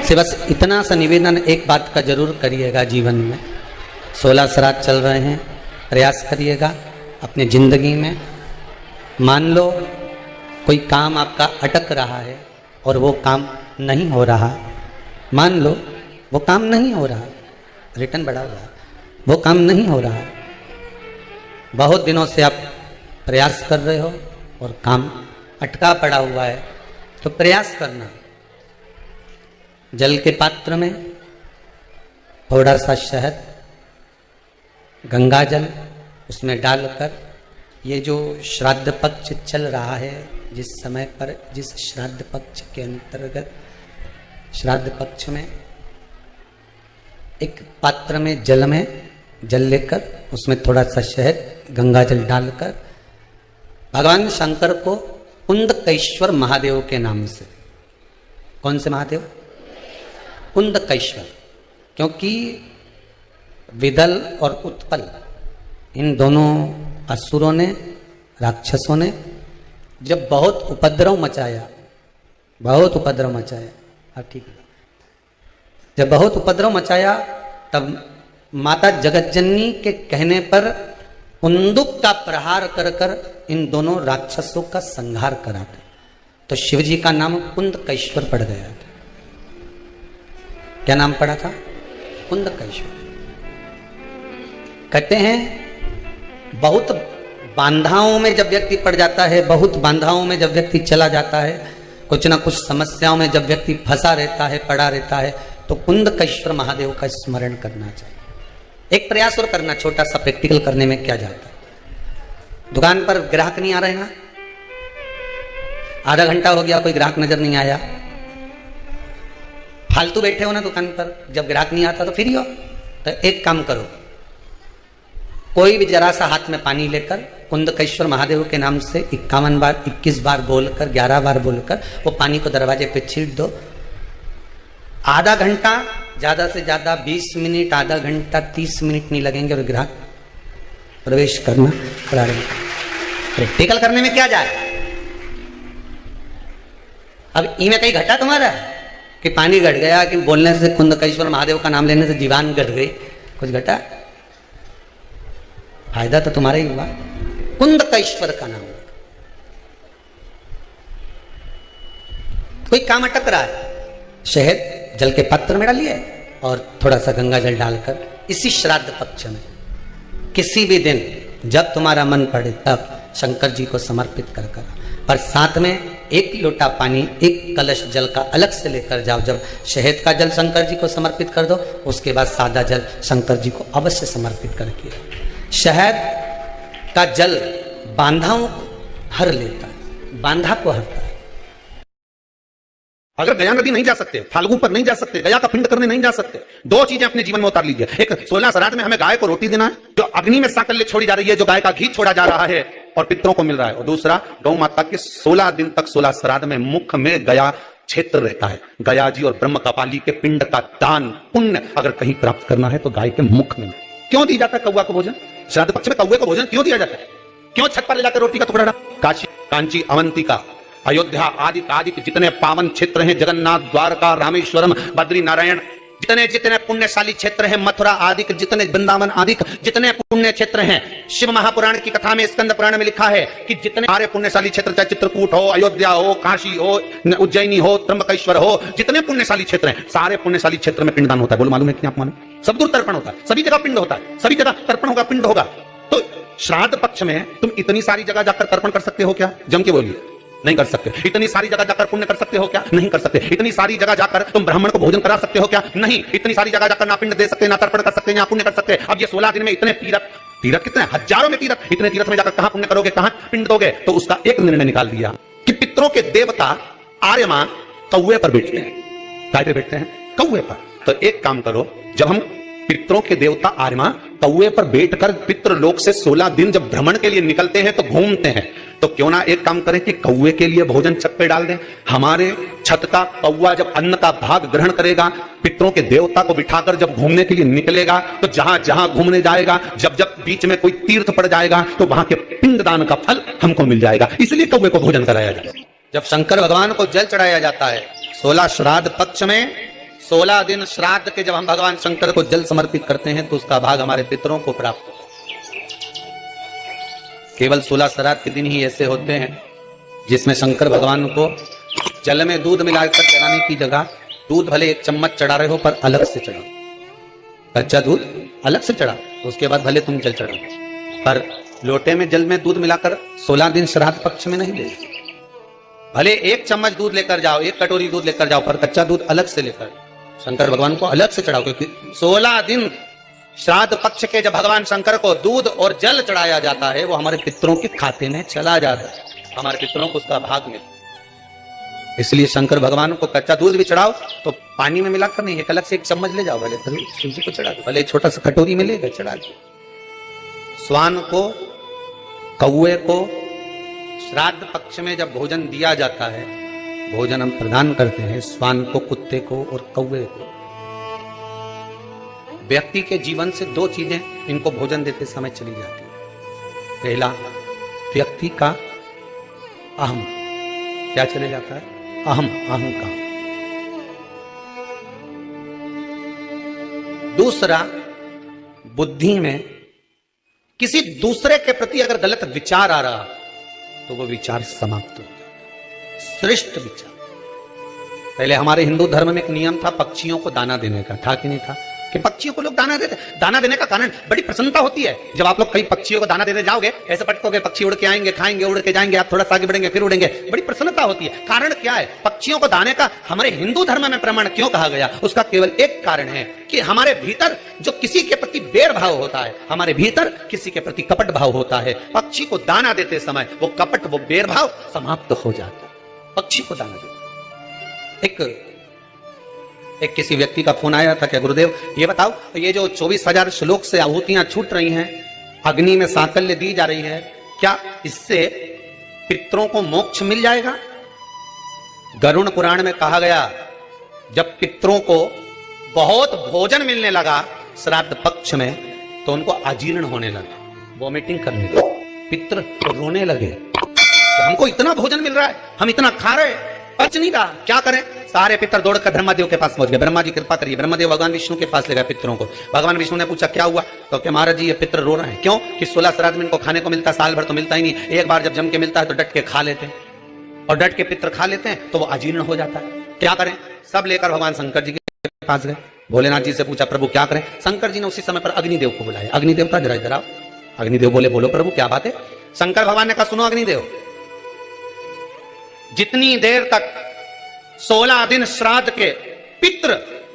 से बस इतना सा निवेदन, एक बात का जरूर करिएगा जीवन में। 16 श्राद्ध चल रहे हैं, प्रयास करिएगा अपने जिंदगी में। मान लो कोई काम आपका अटक रहा है और वो काम नहीं हो रहा, मान लो वो काम नहीं हो रहा, रिटर्न बढ़ा हुआ, वो काम नहीं हो रहा, बहुत दिनों से आप प्रयास कर रहे हो और काम अटका पड़ा हुआ है, तो प्रयास करना, जल के पात्र में थोड़ा सा शहद, गंगा जल उसमें डालकर, ये जो श्राद्ध पक्ष चल रहा है, जिस समय पर, जिस श्राद्ध पक्ष के अंतर्गत, श्राद्ध पक्ष में एक पात्र में जल लेकर उसमें थोड़ा सा शहद, गंगा जल डालकर भगवान शंकर को कुंदकेश्वर महादेव के नाम से, कौन से महादेव? कुंदकेश्वर, क्योंकि विदल और उत्पल इन दोनों असुरों ने, राक्षसों ने जब बहुत उपद्रव मचाया, बहुत उपद्रव मचाया, हाँ ठीक है, जब बहुत उपद्रव मचाया तब माता जगतजननी के कहने पर कुंदुक का प्रहार कर कर इन दोनों राक्षसों का संहार करा था, तो शिव जी का नाम कुंदकेश्वर पड़ गया था। क्या नाम पड़ा था? कुंदकेश्वर। कहते हैं बहुत बांधाओं में जब व्यक्ति पड़ जाता है, बहुत बांधाओं में जब व्यक्ति चला जाता है, कुछ ना कुछ समस्याओं में जब व्यक्ति फंसा रहता है, पड़ा रहता है, तो कुंदकेश्वर महादेव का स्मरण करना चाहिए। एक प्रयास और करना, छोटा सा प्रैक्टिकल करने में क्या जाता है। दुकान पर ग्राहक नहीं आ रहे ना, आधा घंटा हो गया कोई ग्राहक नजर नहीं आया, फालतू बैठे हो ना दुकान पर, जब ग्राहक नहीं आता तो फ्री हो, तो एक काम करो, कोई भी जरा सा हाथ में पानी लेकर कुंदकेश्वर महादेव के नाम से 51 बार, 21 बार बोलकर, 11 बार बोलकर वो पानी को दरवाजे पे छीट दो। आधा घंटा, ज्यादा से ज्यादा 20 मिनट, आधा घंटा 30 मिनट नहीं लगेंगे और ग्राहक प्रवेश करना प्रारंभ। प्रैक्टिकल करने में क्या जाए। अब इनमें कहीं घटा तुम्हारा कि पानी घट गया, कि बोलने से, कुंदकेश्वर महादेव का नाम लेने से जीवान घट गई, कुछ घटा? फायदा तो तुम्हारा ही हुआ। कुंदकेश्वर का नाम, कोई काम अटक रहा है, शहद जल के पात्र में डालिए और थोड़ा सा गंगा जल डालकर इसी श्राद्ध पक्ष में किसी भी दिन जब तुम्हारा मन पड़े तब शंकर जी को समर्पित कर कर, पर साथ में 1 लोटा पानी, 1 कलश जल का अलग से लेकर जाओ। जब शहद का जल शंकर जी को समर्पित कर दो, उसके बाद सादा जल शंकर जी को अवश्य समर्पित करके। शहद का जल बांधाओं को हर लेता है, बांधा को हरता है। अगर गया नदी नहीं जा सकते, फाल्गु पर नहीं जा सकते, गया का पिंड करने नहीं जा सकते, 2 चीजें अपने जीवन में उतार लीजिए। एक, 16 श्राद्ध में हमें गाय को रोटी देना है, जो अग्नि में साकल्य छोड़ी जा रही है, जो गाय का घी छोड़ा जा रहा है और पितरों को मिल रहा है। और दूसरा, गौ माता के 16 दिन तक 16 श्राद्ध में मुख में गया क्षेत्र रहता है। गया जी और ब्रह्म कपाली के पिंड का दान पुण्य अगर कहीं प्राप्त करना है तो गाय के मुख में। क्यों दी जाता है कौवा को भोजन? श्राद्ध पक्ष में कौवे को भोजन क्यों दिया जाता है? क्यों छत पर ले जाकर रोटी का टुकड़ा? काशी, कांची, अवंतिका, अयोध्या आदि आदि जितने पावन क्षेत्र हैं, जगन्नाथ, द्वारका, रामेश्वरम, बद्री नारायण, जितने जितने पुण्यशाली क्षेत्र हैं, मथुरा आदि, जितने वृंदावन आदि, जितने पुण्य क्षेत्र हैं, शिव महापुराण की कथा में, स्कंद पुराण में लिखा है कि जितने सारे पुण्यशाली क्षेत्र, चाहे चित्रकूट हो, अयोध्या हो, काशी हो, उज्जैनी हो, त्र्यंबकेश्वर हो, जितने पुण्यशाली क्षेत्र हैं, सारे पुण्यशाली क्षेत्र में पिंडदान होता है। बोलो मालूम है कि आप मालूम? सब दूर तर्पण होता है, सभी जगह पिंड होता है, सभी जगह तर्पण होगा, पिंड होगा। तो श्राद्ध पक्ष में तुम इतनी सारी जगह जाकर तर्पण कर सकते हो क्या? जम के बोलिए, नहीं कर सकते। इतनी सारी जगह जाकर पुण्य कर सकते हो क्या? नहीं कर सकते। इतनी सारी जगह जाकर तुम ब्राह्मण को भोजन करा सकते हो क्या? नहीं। इतनी सारी जगह जाकर ना पिंड दे सकते, ना तर्पण कर सकते, ना पुण्य कर सकते। अब ये 16 दिन में इतने तीर्थ कितने हजारों में तीर्थ, इतने तीर्थ में जाकर कहां पुण्य करोगे, कहां पिंड दोगे? तो उसका एक निर्णय निकाल दिया कि पितरों के देवता आर्यमा कौवे पर बैठते हैं। काय पे बैठते हैं? कौवे पर। तो एक काम करो, जब हम पितरों के देवता आर्यमा कौवे पर बैठकर पितृ लोक से 16 दिन जब भ्रमण के लिए निकलते हैं, तो घूमते हैं, तो क्यों ना एक काम करें कि कौवे के लिए भोजन छत पे डाल दें। हमारे छत का कौवा जब अन्न का भाग ग्रहण करेगा, पितरों के देवता को बिठाकर जब घूमने के लिए निकलेगा, तो जहां जहां घूमने जाएगा, जब जब बीच में कोई तीर्थ पड़ जाएगा, तो वहां के पिंडदान का फल हमको मिल जाएगा। इसलिए कौवे को भोजन कराया जाए। जब शंकर भगवान को जल चढ़ाया जाता है, 16 श्राद्ध पक्ष में 16 दिन श्राद्ध के जब हम भगवान शंकर को जल समर्पित करते हैं तो उसका भाग हमारे पितरों को प्राप्त होता है। केवल 16 श्राद्ध के दिन ही ऐसे होते हैं जिसमें शंकर भगवान को जल में दूध मिलाकर चढ़ाने की जगह दूध भले 1 चम्मच चढ़ा रहे हो पर अलग से चढ़ाओ, कच्चा दूध अलग से चढ़ा, उसके बाद भले तुम जल चढ़ाओ, पर लोटे में जल में दूध मिलाकर 16 दिन श्राद्ध पक्ष में नहीं ले। भले 1 चम्मच दूध लेकर जाओ, 1 कटोरी दूध लेकर जाओ, पर कच्चा दूध अलग से लेकर शंकर भगवान को अलग से चढ़ाओ, क्योंकि 16 दिन श्राद्ध पक्ष के जब भगवान शंकर को दूध और जल चढ़ाया जाता है वो हमारे पितरों के खाते में चला जाता है, हमारे पितरों को उसका भाग मिलता है। इसलिए शंकर भगवान को कच्चा दूध भी चढ़ाओ तो पानी में मिलाकर नहीं, एक अलग से 1 चम्मच ले जाओ, भले तुलसी को चढ़ा दो, भले छोटा सा कटोरी में लेकर चढ़ा दो। स्वान को, कौवे को श्राद्ध पक्ष में जब भोजन दिया जाता है, भोजन हम प्रदान करते हैं स्वान को, कुत्ते को और कौवे को। व्यक्ति के जीवन से 2 चीजें इनको भोजन देते समय चली जाती है। पहला, व्यक्ति का अहम, क्या चले जाता है? अहम, अहंकार। दूसरा, बुद्धि में किसी दूसरे के प्रति अगर गलत विचार आ रहा तो वो विचार समाप्त हो जाता। श्रेष्ठ विचार। पहले हमारे हिंदू धर्म में एक नियम था पक्षियों को दाना देने का, था कि नहीं था? कि पक्षियों को लोग दाना देते। दाना देने का कारण बड़ी प्रसन्नता होती है। जब आप लोग कई पक्षियों को दाना देने जाओगे, ऐसे पटकोगे, पक्षी उड़ के आएंगे, खाएंगे, उड़ के जाएंगे, आप थोड़ा सा आगे बढ़ेंगे, फिर उड़ेंगे, बड़ी प्रसन्नता होती है। कारण क्या है? पक्षियों को दाने का हमारे हिंदू धर्म में प्रमाण क्यों कहा गया? उसका केवल एक कारण है कि हमारे भीतर जो किसी के प्रति बैर भाव होता है, हमारे भीतर किसी के प्रति कपट भाव होता है, पक्षी को दाना देते समय वो कपट, वो बैर भाव समाप्त हो जाता है। पक्षी को दाना देते। एक किसी व्यक्ति का फोन आया था, क्या गुरुदेव ये बताओ, ये जो 24,000 श्लोक से आहुतियां छूट रही हैं, अग्नि में सांकल्य दी जा रही है, क्या इससे पितरों को मोक्ष मिल जाएगा? गरुड़ पुराण में कहा गया, जब पितरों को बहुत भोजन मिलने लगा श्राद्ध पक्ष में तो उनको अजीर्ण होने लगा, वॉमिटिंग करने लगे, पितर रोने लगे। हमको इतना भोजन मिल रहा है, हम इतना खा रहे हैं, पच नहीं रहा, क्या करें? सारे पितर दौड़कर ब्रह्मादेव के पास पहुंच गए। ब्रह्मा जी कृपा करिए, ब्रह्मादेव भगवान विष्णु के पास ले गए पितरों को। भगवान विष्णु ने पूछा क्या हुआ? तो क्या महाराज जी ये पितर रो रहे हैं। क्यों? कि 16 श्राद्ध में इनको खाने को मिलता, साल भर तो मिलता ही नहीं, एक बार जब जम के मिलता है तो डट के खा लेते हैं, और डट के पितर खा लेते हैं तो वो अजीर्ण हो जाता है। क्या करें? सब लेकर भगवान शंकर जी के पास गए। भोलेनाथ जी से पूछा प्रभु क्या करें? शंकर जी ने उसी समय पर अग्निदेव को बुलाया। अग्निदेवता जरा इधर आओ। अग्निदेव बोले बोलो प्रभु क्या बात है? शंकर भगवान ने कहा सुनो अग्निदेव, जितनी देर तक 16 दिन श्राद्ध के पितृ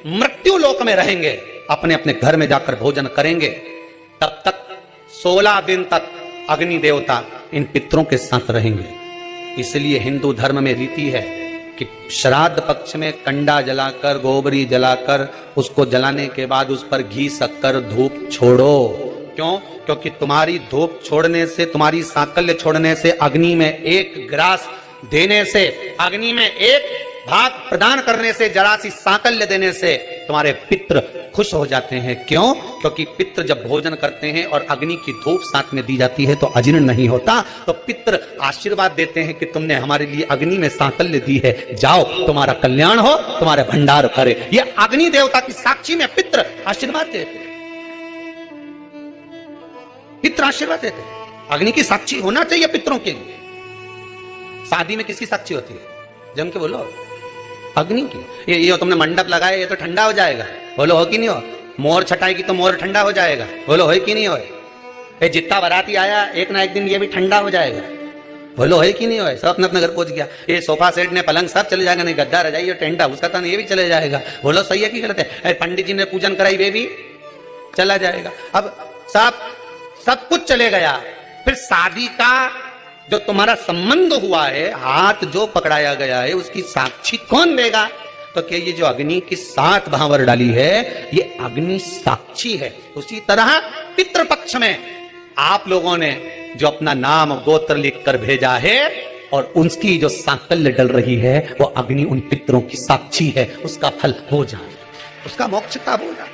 मृत्यु लोक में रहेंगे, अपने अपने घर में जाकर भोजन करेंगे, तब तक 16 दिन तक अग्नि देवता इन पितरों के साथ रहेंगे। इसलिए हिंदू धर्म में रीति है कि श्राद्ध पक्ष में कंडा जलाकर, गोबरी जलाकर, उसको जलाने के बाद उस पर घी, शक्कर, धूप छोड़ो। क्यों? क्योंकि तुम्हारी धूप छोड़ने से, तुम्हारी सांकल्य छोड़ने से, अग्नि में 1 ग्रास देने से, अग्नि में 1 भाग प्रदान करने से, जरा सी सांकल्य देने से तुम्हारे पितृ खुश हो जाते हैं। क्यों? क्योंकि पितृ जब भोजन करते हैं और अग्नि की धूप साथ में दी जाती है तो अजीर्ण नहीं होता। तो पितृ आशीर्वाद देते हैं कि तुमने हमारे लिए अग्नि में सांकल्य दी है, जाओ तुम्हारा कल्याण हो, तुम्हारे भंडार भरे। ये अग्नि देवता की साक्षी में पितृ आशीर्वाद देते हैं। पितृ आशीर्वाद देते हैं। अग्नि की साक्षी होना चाहिए पितरों के लिए। शादी में किसकी साक्षी होती है? जम के बोलो, अग्नि की। ये तुमने मंडप लगाया, ये तो ठंडा हो जाएगा, बोलो हो कि नहीं हो? मोर छटाएगी तो मोर ठंडा हो जाएगा, बोलो हो कि नहीं हो? ये जितना बाराती आया एक ना एक दिन ये भी ठंडा हो जाएगा, बोलो है कि नहीं हो? सब अपने अपने घर पहुंच गया। ये सोफा सेट ने पलंग सब चले जाएगा, नहीं गद्दा रजाई टेंट हाउस का था ये भी चले जाएगा, बोलो सही है कि गलत है? पंडित जी ने पूजन कराई वे भी चला जाएगा। अब सब कुछ चले गया, फिर शादी का जो तुम्हारा संबंध हुआ है, हाथ जो पकड़ाया गया है, उसकी साक्षी कौन देगा? तो क्या ये जो अग्नि की 7 भावर डाली है, ये अग्नि साक्षी है। उसी तरह पितृपक्ष में आप लोगों ने जो अपना नाम गोत्र लिखकर भेजा है और उसकी जो सांकल्य डल रही है, वो अग्नि उन पितरों की साक्षी है, उसका फल हो जाए, उसका मोक्ष का हो जाए।